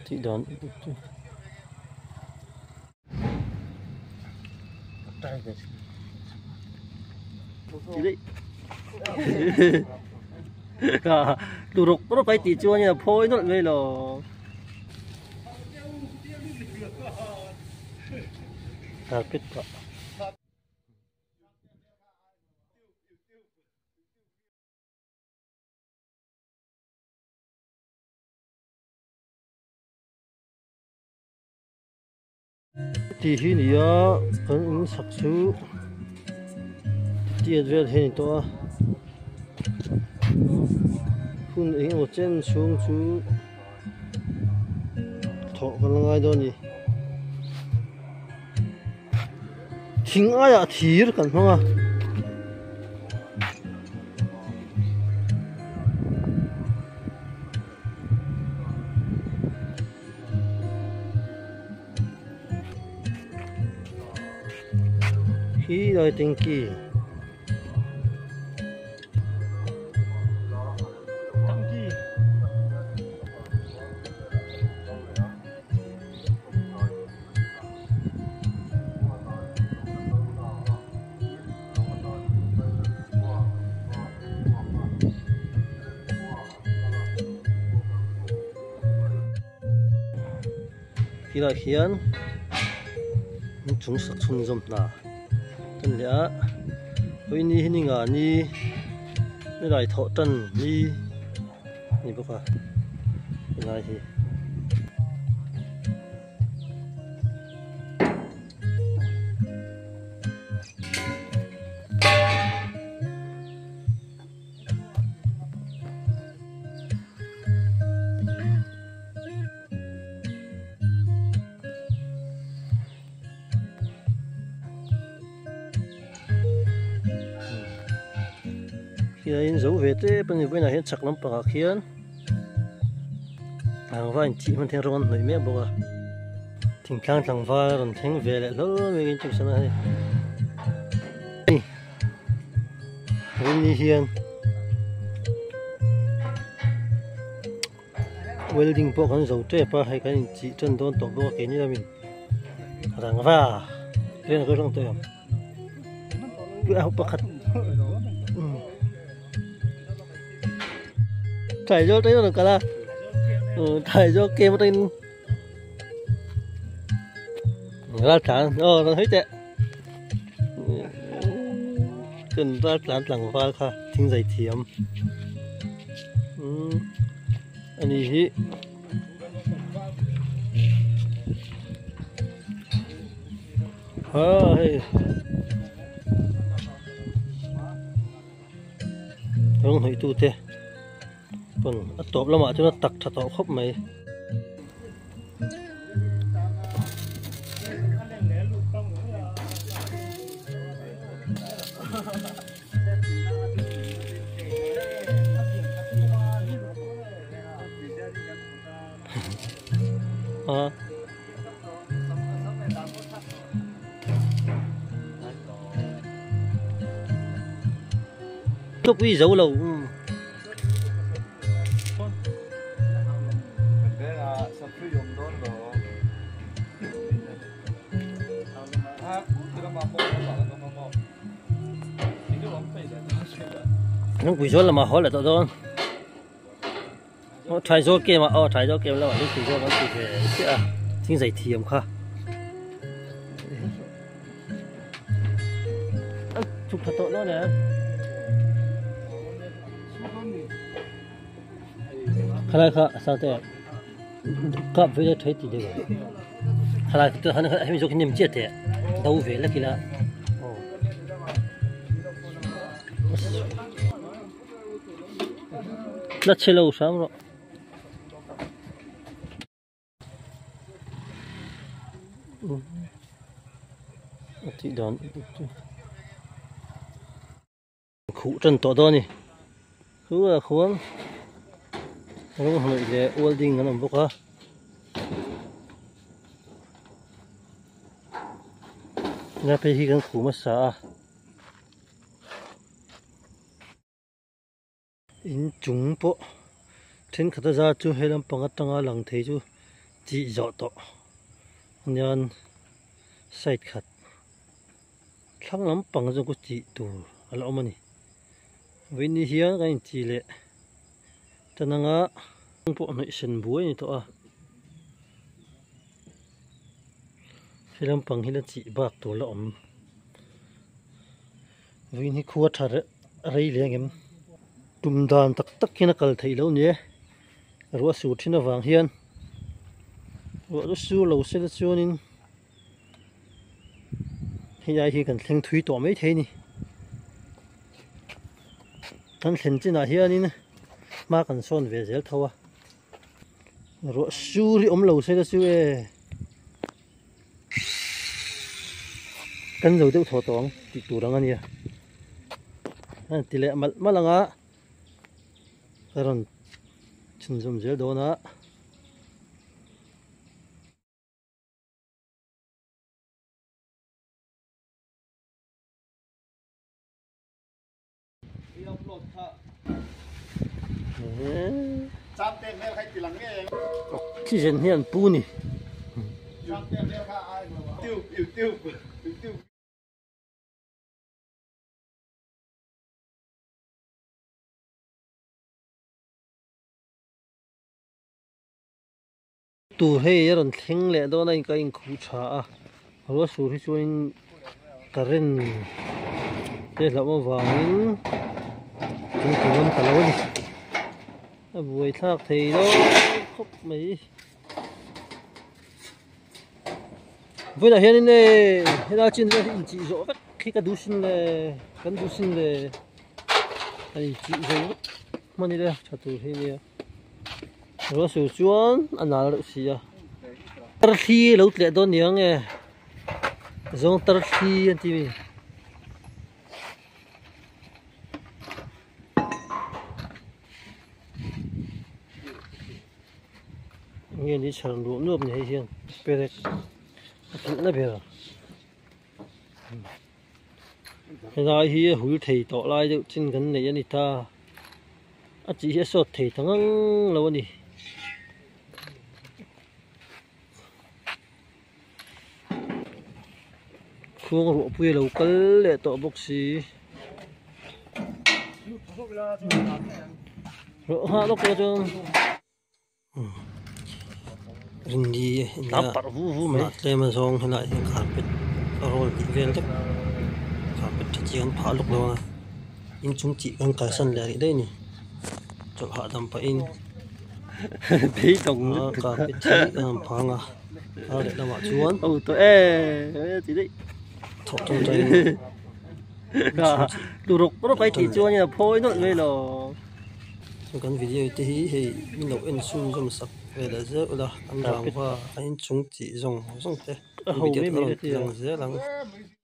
Thì đón chị đấy tụ rục nó phải tỉ chua như là phôi nó về là kết quả thì khi nữa vẫn sặc sứ tiệt về hình to phun hình một trên xuống chú thọ còn ngay đó nhỉ chính ai à thì cần không à khi rồi tình kỳ khi lại khiến chúng sặc sun dùm na chân lẽ với ni hình ngà ni cái này thọ chân ni ni bốc à cái này thì khi ấy dấu về thế bên người này hiện chặt lắm bạc khiến hàng vai chị mình theo ron người mẹ bố thỉnh khang thằng vai còn thằng về lại lỡ mấy cái chuyện này bên đi hiền welding bộ con dấu trẻ pa hay cái chị chân đón tổ bộ cái như là mình thằng vai lên cái rong tôi bữa học bạc thải cho tới được cả là thải cho kem trên ra thẳng nó thấy chạy cần ra thẳng lằng va kha thinh dày thiểm anh ấy hey không thấy tu thế còn tốp lắm mà cho nó tặc thật tỏ khóc mày lúc ý dấu lâu nó quỷ số là mà hỏi là tao đó thay số kia mà thay số kia là nó quỷ số nó quỷ về chính giải thiểm kha chụp thật tội đó nè khai lại kha sao thế cặp với thấy thì được rồi khai lại tôi hắn hay mình dùng cái niềm chết thế đâu về là kia là nó chơi lâu sáng rồi thì đón khủ chân to đó nè cứ là khuôn nó không phải welding nó làm bốc ha nhà phải hi cái khủ mà xả in chúng bộ trên khát ra chú hay làm bằng tanga lăng thấy chú chỉ rõ to nhân sai khát khang lắm bằng cho cô chỉ tu alo mà nè với ní hiếng cái chỉ lệ cho nên á bộ nội sinh búa như thôi à hay làm bằng hay là chỉ bạc tu lợm với ní khua thà rây liền em tum đàn tắc tắc khi nó cần thấy lâu nhé rồi sụt trên nó vàng hiền rồi sụt lâu sẽ là sụt nên hiện tại thì cần thêm thủy tổ mấy thế này thân hình trên này hiền nên mà cần son về dễ thâu à rồi sụt thì lâu sẽ là sụt cần rồi tiêu thọ toang thì tủ đang ăn à tỷ lệ mà là ngã karon chân zoom dễ đó na khi dân hiện pu nè tu hay yaron thing le do na in ka in khu cha ro su ri chuin karen te la ma wangin tin tuan ka lo ni a buai thak thei lo khop mai với là hiện nay hiện tại trên đây chỉ rõ vắt khi cả du sinh là cần du sinh là anh chỉ rõ mà như đây chả tu hay nè rồi sửa chuan anh nào được gì à tar thi lâu lẹ đó nhớ nghe giống tar thi anh chị nghe đi chẳng đủ nước nhảy hiền bê nó bê rồi hiện tại thì hủy thầy tỏ lại được trên gần này anh ta chỉ sẽ sọt thầy thằng lâu đi khuôn ruộng bùi lâu cân để tỏ bốc xí ruộng hạ lúc cho rình đi nắp bạc vũ vũ mấy lên mà xong hiện lại thì khá bít rồi bị viên chắc khá bít chỉ cần phá lúc đâu nhưng chúng chỉ cần cải sân lại đây nè cho hạ tầm phải in thấy tổng cả cái chỉ phang à để làm mọi chuốn tôi chỉ đấy thọ trong tay đủ rục nó phải chỉ chuốn như là phôi nó về rồi trong cái video thì mình nấu ăn suy cho một sắp về là dễ là ăn vàng và anh chúng chỉ dùng thế hầu mấy dễ lắm